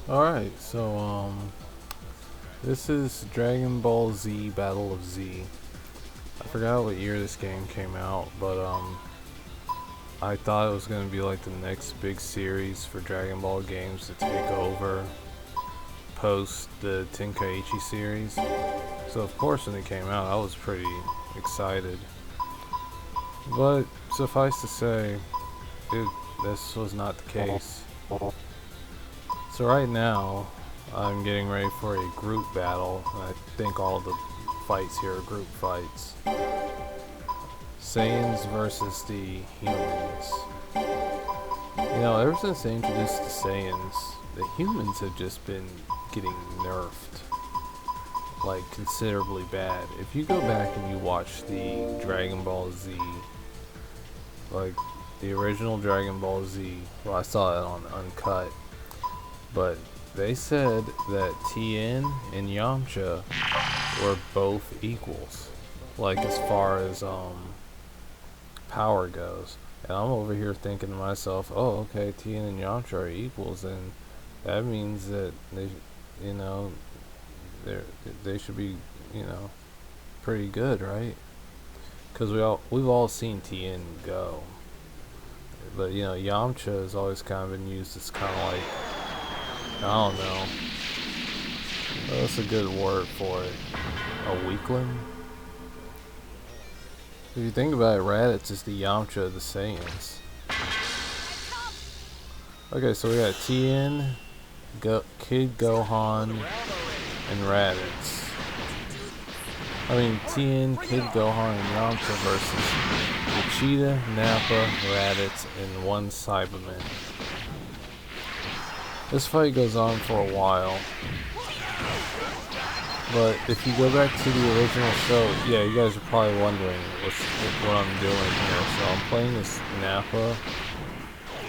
Alright, so this is Dragon Ball Z Battle of Z. I forgot what year this game came out, but I thought it was gonna be like the next big series for Dragon Ball games to take over post the Tenkaichi series. So of course when it came out I was pretty excited. But suffice to say, this was not the case. So right now, I'm getting ready for a group battle, and I think all the fights here are group fights. Saiyans versus the humans. You know, ever since they introduced the Saiyans, the humans have just been getting nerfed. Like, considerably bad. If you go back and you watch the Dragon Ball Z, like, the original Dragon Ball Z, well, I saw it on Uncut, but they said that Tien and Yamcha were both equals, like as far as power goes. And I'm over here thinking to myself, oh, okay, Tien and Yamcha are equals, and that means that they, you know, they should be, you know, pretty good, right? Because we've all seen Tien go, but you know, Yamcha has always kind of been used as kind of like, I don't know. That's a good word for it. A weakling? If you think about it, Raditz is the Yamcha of the Saiyans. Okay, so we got Tien, Kid Gohan, and Raditz. I mean, Tien, Kid Gohan, and Yamcha versus Vegeta, Nappa, Raditz, and one Cyberman. This fight goes on for a while, but if you go back to the original show, yeah, you guys are probably wondering what I'm doing here. So I'm playing this Nappa.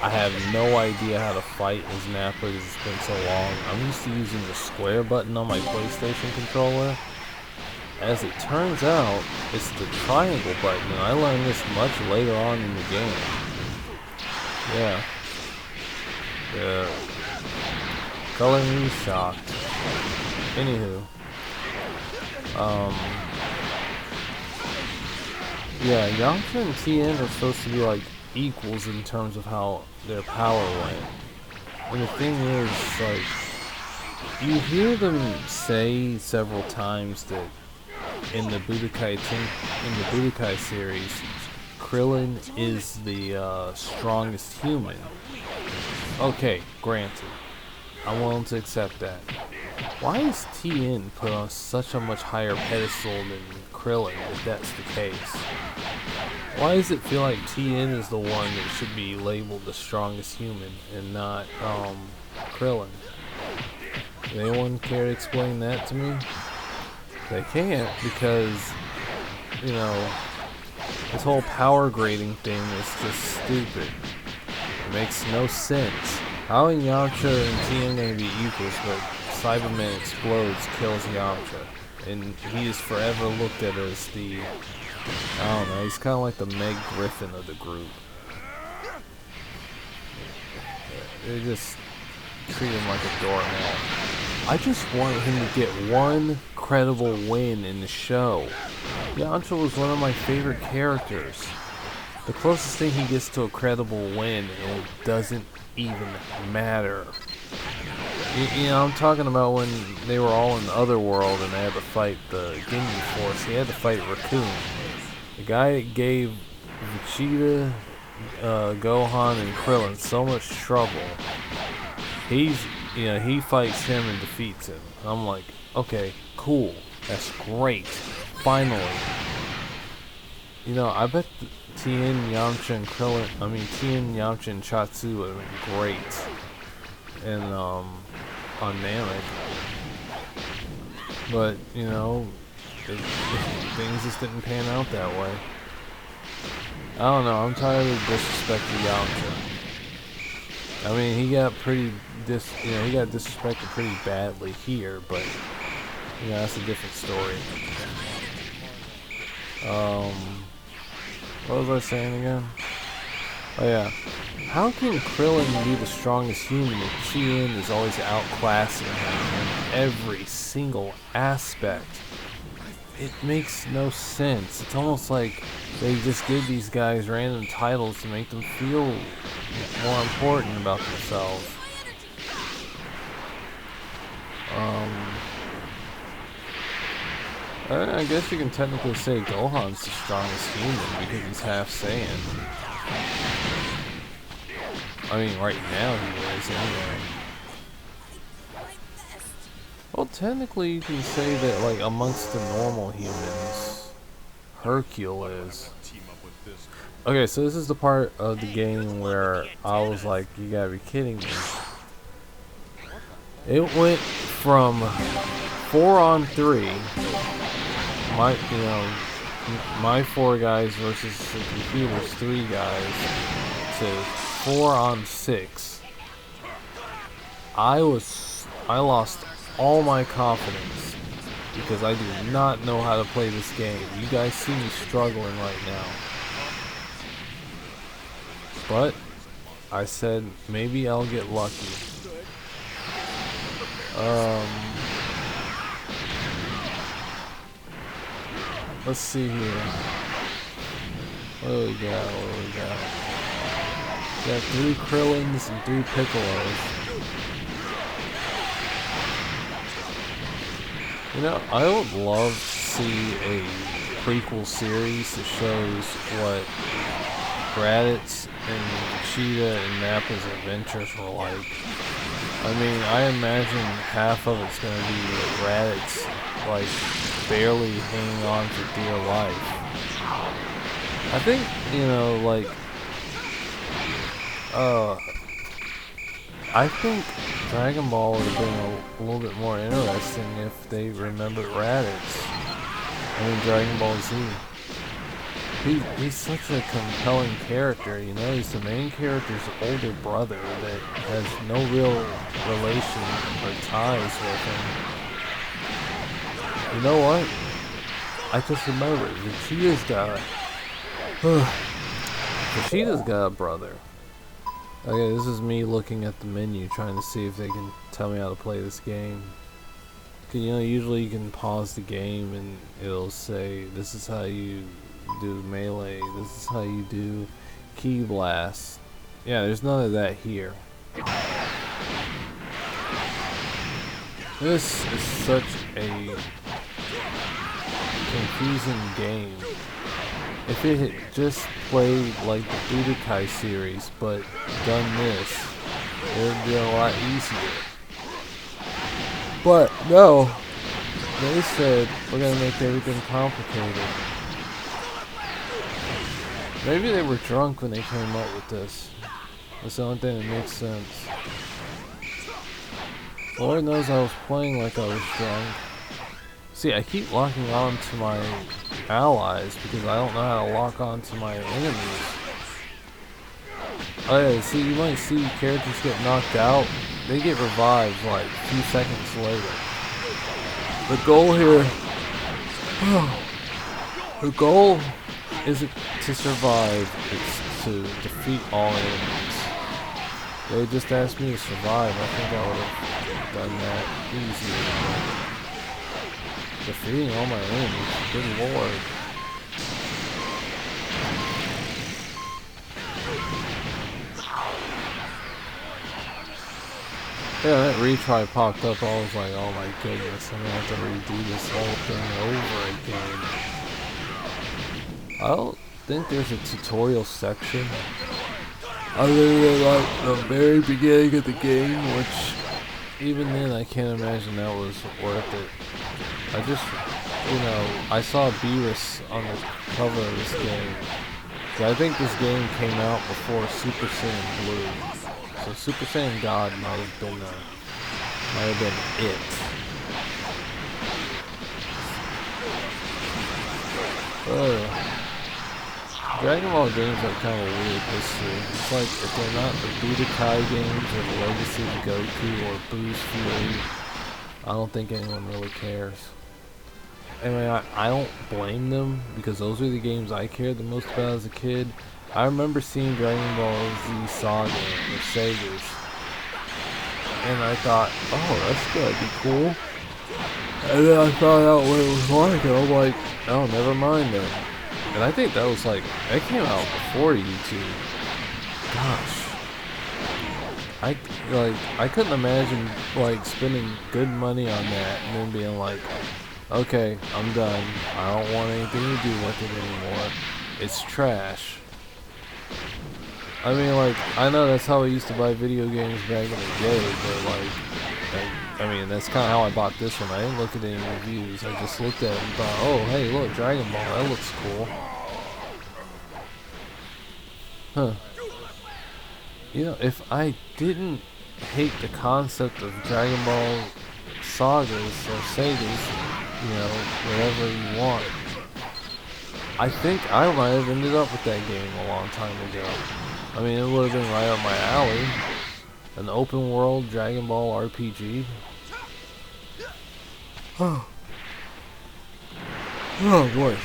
I have no idea how to fight as Nappa because it's been so long. I'm used to using the square button on my PlayStation controller. As it turns out, it's the triangle button, and I learned this much later on in the game. Yeah. Color me shocked. Anywho. Yeah, Yamcha and Tien are supposed to be like equals in terms of how their power went. And the thing is, like, you hear them say several times that in the Budokai series, Krillin is the strongest human. Okay, granted. I'm willing to accept that. Why is Tien put on such a much higher pedestal than Krillin if that's the case? Why does it feel like Tien is the one that should be labeled the strongest human and not Krillin? Does anyone care to explain that to me? They can't, because, you know, this whole power grading thing is just stupid. It makes no sense. How in Yamcha and Tien may be equals, but Cyberman explodes, kills Yamcha, and he is forever looked at as the, I don't know, he's kind of like the Meg Griffin of the group. They just treat him like a doormat. I just want him to get one credible win in the show. Yamcha was one of my favorite characters. The closest thing he gets to a credible win, and it doesn't even matter. You know, I'm talking about when they were all in the other world and they had to fight the Ginyu Force. He had to fight Raccoon. The guy that gave Vegeta, Gohan, and Krillin so much trouble. He fights him and defeats him. I'm like, okay, cool. That's great. Finally. You know, I bet Tien, Yamcha, and Tien, Yamcha, and Chatsu would have been great. And, on Namek. But, you know, things just didn't pan out that way. I don't know, I'm tired of the disrespect to Yamcha. I mean, he got disrespected pretty badly here, but, you know, that's a different story. What was I saying again? Oh yeah. how can Krillin be the strongest human if Tien is always outclassing him in every single aspect? It makes no sense. It's almost like they just give these guys random titles to make them feel more important about themselves. I guess you can technically say Gohan's the strongest human because he's half Saiyan. I mean, right now he is anyway. Well, technically you can say that, like, amongst the normal humans, Hercule is. Okay, so this is the part of the game where I was like, you gotta be kidding me. It went from 4-on-3, my 4 guys versus the computer's 3 guys, to 4-on-6. I lost all my confidence because I do not know how to play this game. You guys see me struggling right now. But I said maybe I'll get lucky. Let's see here. What do we got? We got 3 Krillins and 3 Piccolos. You know, I would love to see a prequel series that shows what Raditz and Vegeta and Nappa's adventures were like. I mean, I imagine half of it's gonna be Raditz, like, barely hanging on for dear life. I think, you know, like, I think Dragon Ball would have been a little bit more interesting if they remembered Raditz. I mean, Dragon Ball Z. He's such a compelling character, you know. He's the main character's older brother that has no real relation or ties with him. You know what? I just remembered. Vegeta's got a brother. Okay, this is me looking at the menu trying to see if they can tell me how to play this game. Cause, you know, usually you can pause the game and it'll say, this is how you do melee, this is how you do key blast. Yeah, there's none of that here. This is such a confusing game. If it had just played like the Budokai series, but done this, it would be a lot easier. But no, they said we're gonna make everything complicated. Maybe they were drunk when they came up with this. That's the only thing that makes sense. Lord knows I was playing like I was drunk. See, I keep locking on to my allies because I don't know how to lock on to my enemies. Oh yeah, see, you might see characters get knocked out. They get revived like 2 seconds later. The goal here... the goal isn't to survive, it's to defeat all enemies. They just asked me to survive. I think I would have done that easier. Defeating all my enemies, good lord. Yeah, that retry popped up, I was like, oh my goodness, I'm gonna have to redo this whole thing over again. I don't think there's a tutorial section. Other than like the very beginning of the game, which even then I can't imagine that was worth it. I just, you know, I saw Beerus on the cover of this game. So I think this game came out before Super Saiyan Blue. So Super Saiyan God might have been it. Dragon Ball games have kind of a weird history. It's like if they're not the Budokai games or the Legacy of Goku or Boo's Fury, I don't think anyone really cares. Anyway, I don't blame them because those are the games I cared the most about as a kid. I remember seeing Dragon Ball Z Saga or Sega's, and I thought, oh, that's gonna be cool. And then I found out what it was like, and I'm like, oh, never mind then. And I think that was like, that came out before YouTube. Gosh. I couldn't imagine like spending good money on that and then being like, okay, I'm done. I don't want anything to do with it anymore. It's trash. I mean, like, I know that's how I used to buy video games back in the day, but like, I mean, that's kind of how I bought this one. I didn't look at any reviews. I just looked at it and thought, oh, hey, look, Dragon Ball, that looks cool. Huh. You know, if I didn't hate the concept of Dragon Ball sagas or sagas, you know, whatever you want, I think I might have ended up with that game a long time ago. I mean, it would have been right up my alley. An open world Dragon Ball RPG. Oh boy.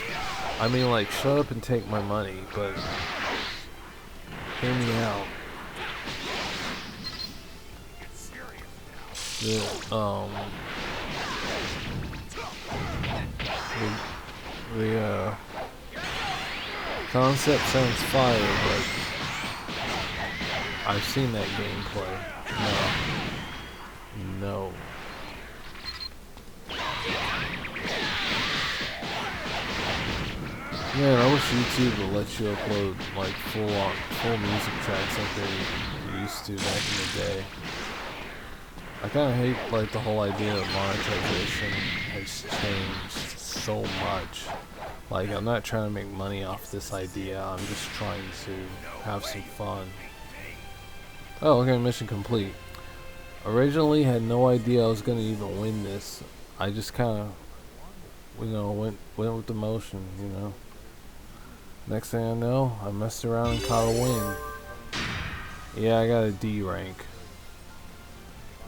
I mean, like, shut up and take my money, but hear me out. The concept sounds fire, but I've seen that gameplay. No. Man, I wish YouTube would let you upload like full music tracks like they used to back in the day. I kind of hate like the whole idea of monetization has changed so much. Like, I'm not trying to make money off this idea. I'm just trying to have some fun. Oh, okay, mission complete. Originally had no idea I was gonna even win this. I just kind of, you know, went with the motion, you know. Next thing I know, I messed around and caught a win. Yeah, I got a D rank.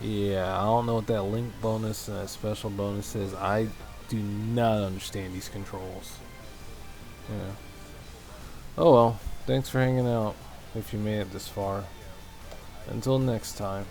Yeah, I don't know what that link bonus and that special bonus is. I do not understand these controls. Yeah. Oh well, thanks for hanging out if you made it this far. Until next time.